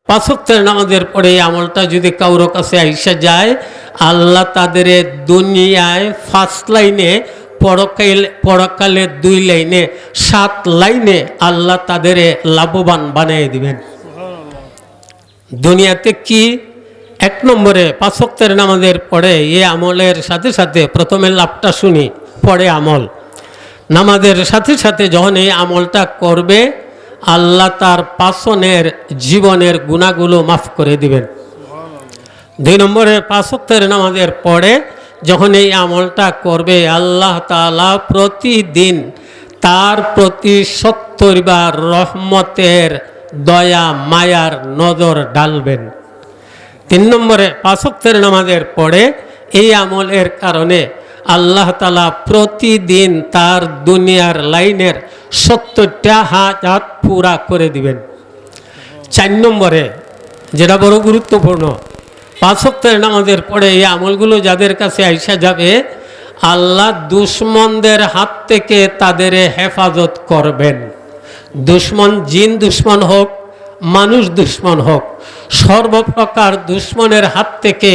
পাঁচ ওয়াক্তের নামাজের পরে এই আমলটা যদি কারোর কাছে আইসা যায়, আল্লাহ তাদের দুনিয়ায় 5 লাইনে, পরকালে 2 লাইনে, 7 লাইনে আল্লাহ তাদের লাভবান বানিয়ে দিবেন। দুনিয়াতে কি? 1 নম্বরে 5 ওয়াক্তের নামাজের পরে এই আমলের সাথে সাথে প্রথমে লাভটা শুনি, পরে আমল। নামাজের সাথে সাথে যখন এই আমলটা করবে, আল্লাহ তার পাছনের জীবনের গুনাহগুলো মাফ করে দিবেন। 2 নম্বরে 5 ওয়াক্তের নামাজের পরে যখন এই আমলটা করবে, আল্লাহ তাআলা প্রতিদিন তার প্রতি 70 বার রহমতের দয়া মায়ার নজর ঢালবেন। 3 নম্বরে 5 ওয়াক্তের নামাজের পরে এই আমলের কারণে আল্লাহ তাআলা প্রতিদিন তার দুনিয়ার লাইনের 70টা হাজাত পুরা করে দিবেন। 4 নম্বরে যেটা বড় গুরুত্বপূর্ণ, 5 ওয়াক্তের নামাজের পরে এই আমলগুলো যাদের কাছে আইসা যাবে, আল্লাহ দুশমনদের হাত থেকে তাদের হেফাজত করবেন। দুশমন জিন দুশমন হোক, মানুষ দুশমন হোক, সর্বপ্রকার দুশমনের হাত থেকে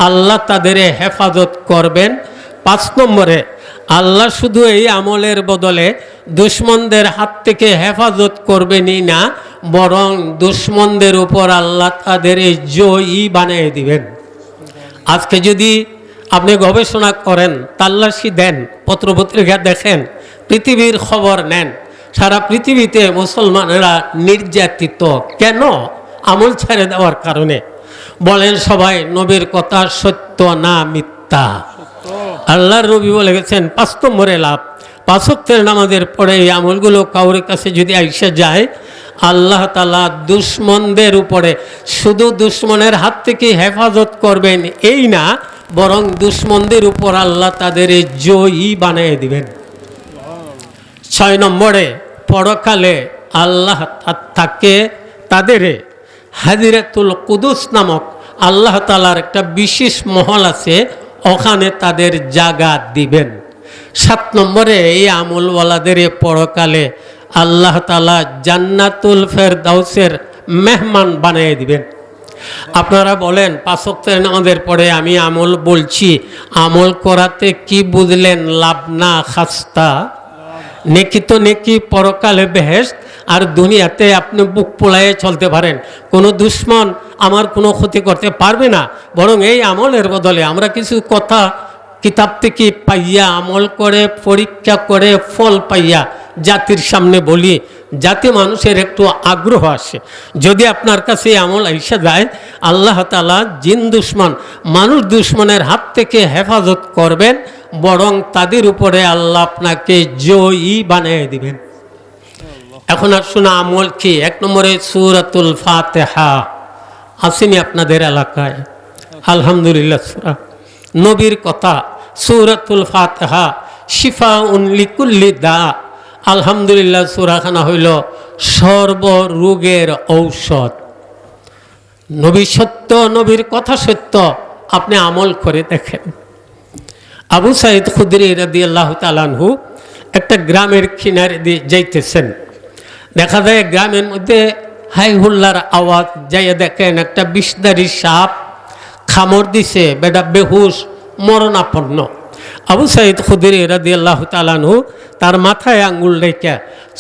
আল্লাহ তাদের হেফাজত করবেন। 5 নম্বরে আল্লাহ শুধু এই আমলের বদলে দুশমনদের হাত থেকে হেফাজত করবেনই না, বরং দুশমনদের উপর আল্লাহ তাদের জয়ী বানিয়ে দিবেন। আজকে যদি আপনি গবেষণা করেন, তাল্লাশি দেন, পত্রপত্রিকা দেখেন, পৃথিবীর খবর নেন, সারা পৃথিবীতে মুসলমানেরা নির্যাতিত। কেন? আমল ছেড়ে দেওয়ার কারণে। বলেন সবাই, নবীর কথা সত্য না মিথ্যা? আল্লাহর নবী বলে গেছেন 5 নম্বরে লাভ, 5 ওয়াক্তের নামাজের পরে এই আমলগুলো কাউর কাছে যদি আইসা যায়, আল্লাহ তাআলা দুশমনদের উপরে শুধু দুশমনের হাত থেকে হেফাজত করবেন এই না, বরং দুশমনদের উপর আল্লাহ তাদের জয়ী বানিয়ে দিবেন। 6 নম্বরে পরকালে আল্লাহ তাকে তাদের হাজিরাতুল কুদুস নামক আল্লাহ তাআলার একটা বিশেষ মহল আছে, ওখানে তাদের জায়গা দিবেন। 7 নম্বরে এই আমলওয়ালাদের পরকালে আল্লাহ তাআলা জান্নাতুল ফেরদাউসের মেহমান বানিয়ে দিবেন। আপনারা বলেন 5 ওয়াক্তের নামাজের পরে আমি আমল বলছি, আমল করাতে কি বুঝলেন? লাভ না খাস্তা? নেকি তো নেকি, পরকালে বেহেশত, আর দুনিয়াতে আপনি বুক পোলায়ে চলতে পারেন, কোনো দুশমন আমার কোনো ক্ষতি করতে পারবে না। বরং এই আমলের বদলে আমরা কিছু কথা কিতাব থেকে পাইয়া, আমল করে, পরীক্ষা করে, ফল পাইয়া জাতির সামনে বলি, যাতে মানুষের একটু আগ্রহ আসে। যদি আপনার কাছে আমল আইসা যায়, আল্লাহ তাআলা জিন দুশমন, মানুষ দুশমনের হাত থেকে হেফাজত করবেন, বরং তাদের উপরে আল্লাহ আপনাকে জয়ী বানিয়ে দিবেন। এখন আসুন আমল কি? 1 নম্বরে সূরাতুল ফাতিহা আসেনি আপনাদের এলাকায়? আলহামদুলিল্লাহ, সূরা নবীর কথা, সূরাতুল ফাতিহা শিফাউন লিকুল্লি দা। আলহামদুলিল্লাহ, সূরাখানা হইল সর্বরোগের ঔষধ। নবী সত্য, নবীর কথা সত্য, আপনি আমল করে দেখেন। আবু সাঈদ খুদরি রাদিয়াল্লাহু তাআলা আনহু একটা গ্রামের কিনারে দিয়ে যাইতেছেন, দেখা যায় গ্রামের মধ্যে হাই হুল্লার আওয়াজ। যাইয়া দেখেন একটা বিষধারী সাপ খামড় দিছে, বেটা বেহুশ মরণাপন্ন। আবু সাঈদ খুদরি রাদিয়াল্লাহু তাআলা আনহু তার মাথায় আঙ্গুল রেখে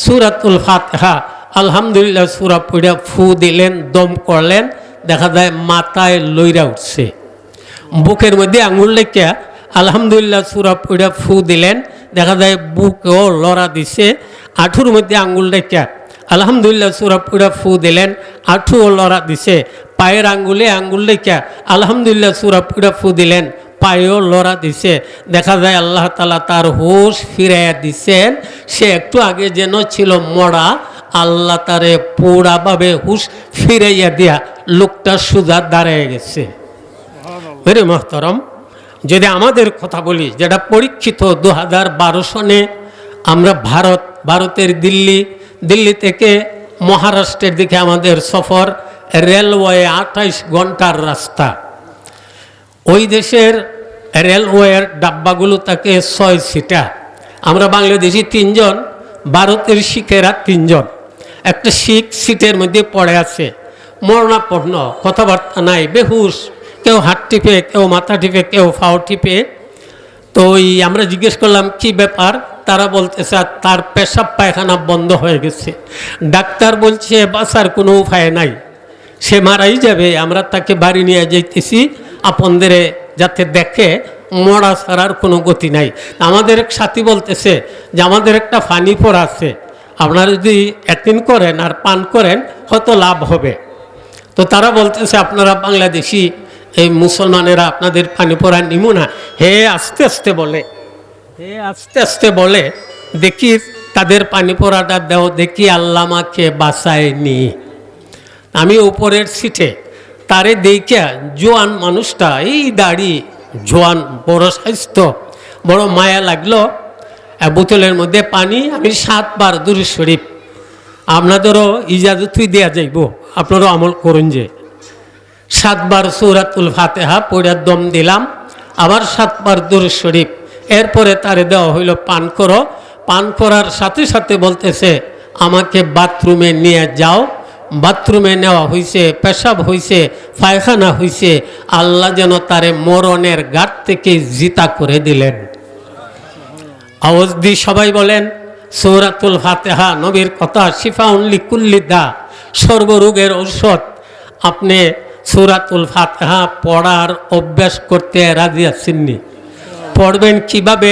সূরাতুল ফাতিহা আলহামদুলিল্লাহ সূরা পড়ে ফু দিলেন, দম করলেন, দেখা যায় মাথায় লইরা উঠছে। বুকের মধ্যে আঙ্গুল রেখে আলহামদুলিল্লাহ সূরা পড়ে ফু দিলেন, দেখা যায় বুকেও লড়া দিছে। আঁঠুর মধ্যে আঙ্গুল রেখে আলহামদুলিল্লাহ সূরা পড়ে ফু দিলেন, আঁঠুও লড়া দিছে। পায়ের আঙ্গুলে আঙ্গুল রেখে আলহামদুলিল্লাহ সূরা পড়ে ফু দিলেন, পায়েও লড়া দিছে। দেখা যায় আল্লাহ তাআলা তার হুঁশ ফিরাইয়া দিছেন। সে একটু আগে যেন ছিল মরা, আল্লাহ তারে পুরাভাবে হুঁশ ফিরাইয়া দিয়া লোকটা সোজা দাঁড়িয়ে গেছে। মেরে মোহতরম, যদি আমাদের কথা বলি, যেটা পরীক্ষিত 2012 সনে আমরা ভারতের দিল্লি থেকে মহারাষ্ট্রের দিকে আমাদের সফর, রেলওয়ে 28 ঘন্টার রাস্তা। ওই দেশের রেলওয়ের ডাব্বাগুলো থাকে 6 সিটা। আমরা বাংলাদেশি 3 জন, ভারতের শিখেরা 3 জন। একটা শিখ সিটের মধ্যে পড়ে আছে, মরণাপন্ন, কথাবার্তা নাই, বেহুশ, কেউ হাত টিপে, কেউ মাথা টিপে, কেউ ফাও টিপে। তো আমরা জিজ্ঞেস করলাম কি ব্যাপার, তারা বলতেছে তার পেশাব পায়খানা বন্ধ হয়ে গেছে, ডাক্তার বলছে বাঁচার কোনো উপায় নাই, সে মারাই যাবে, আমরা তাকে বাড়ি নিয়ে যাইতেছি আপনদের যাতে দেখে, মরা ছাড়ার কোনো গতি নাই। আমাদের এক সাথী বলতেছে যে আমাদের একটা ফানি পড়া আছে, আপনারা যদি অ্যাটেন্ড করেন আর পান করেন হয়তো লাভ হবে। তো তারা বলতেছে আপনারা বাংলাদেশি এই মুসলমানেরা আপনাদের পানি পড়া নিমু না। হে আস্তে আস্তে বলে, হে আস্তে আস্তে বলে, দেখি তাদের পানি পড়াটা দেও, দেখি আল্লাহ আমাকে বাঁচায়নি। আমি উপরের সিটে তারে দেখিয়া জোয়ান মানুষটা, এই দাড়ি, জোয়ান, বড় স্বাস্থ্য, বড় মায়া লাগলো। বোতলের মধ্যে পানি, আমি 7 বার দুরূদ শরীফ, আপনাদেরও ইজাজতই দেওয়া যাইব, আপনারাও আমল করুন যে 7 বার সূরাতুল ফাতিহা পড়ে দম দিলাম, আবার 7 বার দুরূদ শরীফ, এরপরে তারে দেওয়া হইল পান করো। পান করার সাথে সাথে বলতেছে আমাকে বাথরুমে নিয়ে যাও। বাথরুমে নেওয়া হয়েছে, পেশাব হয়েছে, পায়খানা হয়েছে, আল্লাহ যেন তারে মরণের ঘাট থেকে জিতা করে দিলেন। আওয়াজ দিয়ে সবাই বলেন সূরাতুল ফাতিহা, নবীর কথা, শিফাউন লিকুল্লি দা, সর্বরোগের ঔষধ। আপনি সূরাতুল ফাতিহা পড়ার অভ্যাস করতে রাজি আছেননি? পড়বেন কিভাবে?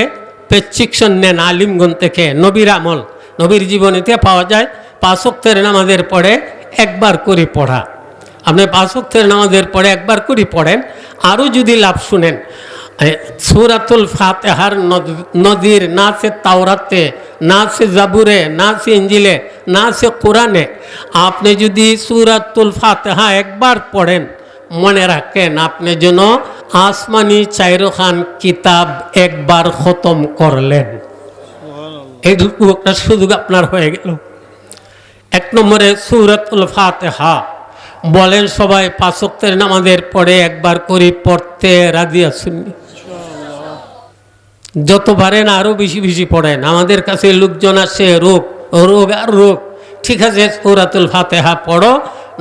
প্রেসক্রিপশন নেন আলিমগঞ্জ থেকে, নবীর আমল, নবীর জীবনীতে পাওয়া যায়। 5 ওয়াক্তের নামাজের পরে একবার করে পড়া, আপনি 5 ওয়াক্তের নামাজের পরে একবার করে পড়েন। আরও যদি লাভ শুনেন, সূরাতুল ফাতিহার নদীর না আছে তাওরাতে, না আছে জাবুরে, না আছে ইঞ্জিলে, না আছে কোরআনে। আপনি যদি সূরাতুল ফাতিহা একবার পড়েন, মনে রাখেন আপনি যেন আসমানি 4খান কিতাব একবার খতম করলেন। এইটুকু একটা সুযোগ আপনার হয়ে গেল। 1 নম্বরে সূরাতুল ফাতিহা বলেন সবাই 5 ওয়াক্তের নামাজের পরে একবার করে পড়তে রাজি আছেন? যত পারেন আরও বেশি বেশি পড়েন। আমাদের কাছে লোকজন আসে রোগ রোগ আর রোগ, ঠিক আছে সূরাতুল ফাতিহা পড়ো,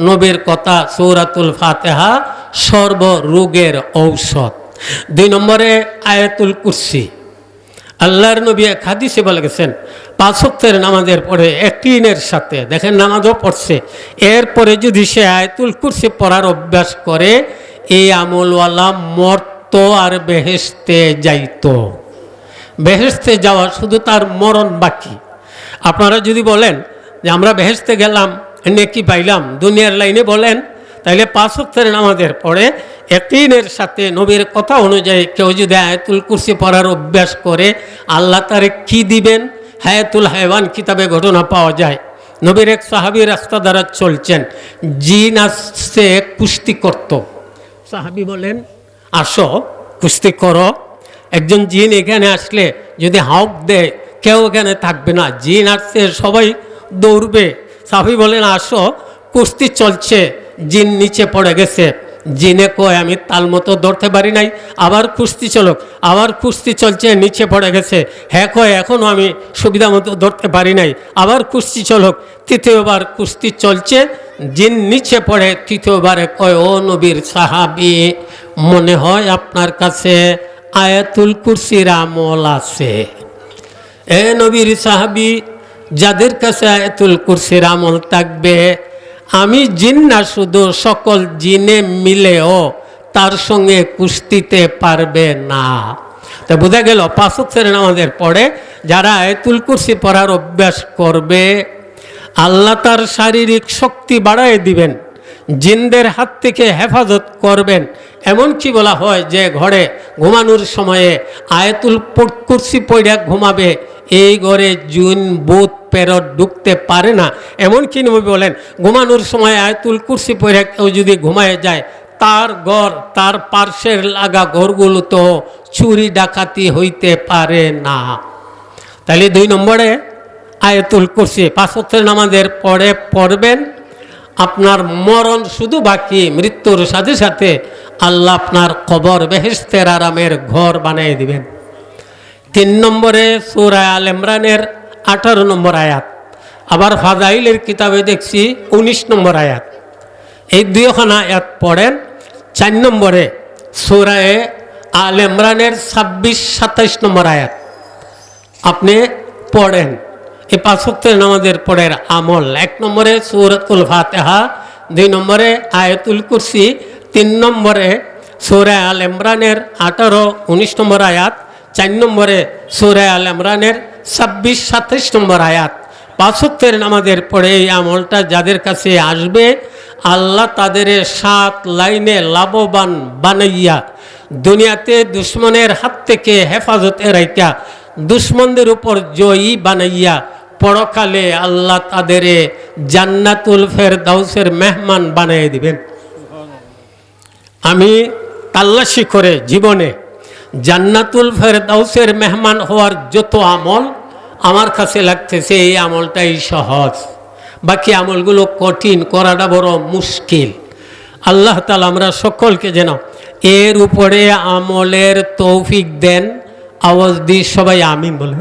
নবীর কথা, সূরাতুল ফাতিহা সর্বরোগের ঔষধ। 2 নম্বরে আয়াতুল কুরসি। আল্লাহর নবী এক হাদিসে বলে গেছেন 5 ওয়াক্তের নামাজের পরে ইয়াকিনের সাথে, দেখেন নামাজও পড়ছে, এরপরে যদি সে আয়াতুল কুরসি পড়ার অভ্যাস করে, এই আমলওয়ালা মরত আর বেহেশতে যাইতো। বেহেশতে যাওয়া শুধু তার মরণ বাকি। আপনারা যদি বলেন যে আমরা বেহেশতে গেলাম, নেকি পাইলাম, দুনিয়ার লাইনে বলেন, তাইলে 5 ওয়াক্তের নামাজের পরে ইয়াকিনের সাথে নবীর কথা অনুযায়ী কেউ যদি আয়াতুল কুরসি পড়ার অভ্যাস করে, আল্লাহ তারে কি দিবেন? হায়াতুল হায়ওয়ান কিতাবে ঘটনা পাওয়া যায়। নবীর এক সাহাবী রাস্তা দ্বারা চলছেন, জিন আসছে কুস্তি করত। সাহাবী বলেন আসো কুস্তি করো। একজন জিন এখানে আসলে যদি হাঁক দেয় কেউ এখানে থাকবে না, জিন আসছে সবাই দৌড়বে। সাহাবী বলেন আসো, কুস্তি চলছে, জিন নিচে পড়ে গেছে। জিনে কয় আমি তাল মতো ধরতে পারি নাই, আবার কুস্তি চলক, আবার কুস্তি চলছে, নিচে পড়ে গেছে। হ্যাঁ কয় এখনও আমি সুবিধা মতো ধরতে পারি নাই, আবার কুস্তি চলক। 3য়বার কুস্তি চলছে, জিন নিচে পড়ে। 3য়বারে কয় ও নবীর সাহাবী, মনে হয় আপনার কাছে আয়াতুল কুরসির আমল আছে। এ নবীর সাহাবী, যাদের কাছে আয়াতুল কুরসির আমল থাকবে, আমি জিন না শুধু সকল জিনে মিলেও তার সঙ্গে কুস্তিতে পারবে না। তা বোঝা গেল 5 ওয়াক্তের নামাজের পরে যারা আয়াতুল কুরসি পড়ার অভ্যাস করবে, আল্লাহ তার শারীরিক শক্তি বাড়ায় দিবেন, জিনদের হাত থেকে হেফাজত করবেন। এমনকি বলা হয় যে ঘরে ঘুমানোর সময়ে আয়াতুল কুরসি পড়ে ঘুমাবে, এই ঘরে জিন ভূত প্রেত ঢুকতে পারে না। এমনকি নবী বলেন ঘুমানোর সময় আয়াতুল কুরসি পড়ে কেউ যদি ঘুমায় যায়, তার ঘর, তার পার্শ্বের লাগা ঘরগুলো তো চুরি ডাকাতি হইতে পারে না। তাহলে 2 নম্বরে আয়াতুল কুরসি 5 ওয়াক্তের নামাজের পরে পড়বেন। আপনার মরণ শুধু বাকি, মৃত্যুর সাথে সাথে আল্লাহ আপনার কবর বেহেশতের আরামের ঘর বানিয়ে দিবেন। 3 নম্বরে সূরা আল ইমরানের 18 নম্বর আয়াত। আবার ফাজাইলের কিতাবে দেখছি 19 নম্বর আয়াত। এই দুইখানা আয়াত পড়েন। 4 নম্বরে সূরা আল ইমরানের 26-27 নম্বর আয়াত আপনি পড়েন। এই 5 ওয়াক্তের নামাজের পড়ের আমল 1 নম্বরে সূরাতুল ফাতিহা, 2 নম্বরে আয়াতুল কুরসি, 3 নম্বরে সূরা আল ইমরানের 18-19 নম্বর আয়াত, 4 নম্বরে সূরা আল ইমরানের 26-27 নম্বর আয়াত। 5 ওয়াক্তের নামাজের পড়ে এই আমলটা যাদের কাছে আসবে আল্লাহ তাদের 7 লাইনে লাভবান বানাইয়া দুনিয়াতে দুশ্মনের হাত থেকে হেফাজতে রাইখা দুশ্মনদের উপর জয়ী বানাইয়া পরকালে আল্লাহ তাদের জান্নাতুল ফেরদাউসের মেহমান বানিয়ে দিবেন। আমি তাল্লাশি করে জীবনে জান্নাতুল ফেরদাউসের মেহমান হওয়ার যত আমল আমার কাছে লাগতেছে এই আমলটাই সহজ, বাকি আমলগুলো কঠিন, করাটা বড় মুশকিল। আল্লাহ তাআলা আমরা সকলকে যেন এর উপরে আমলের তৌফিক দেন। আওয়াজ দিয়ে সবাই আমিন বলেন।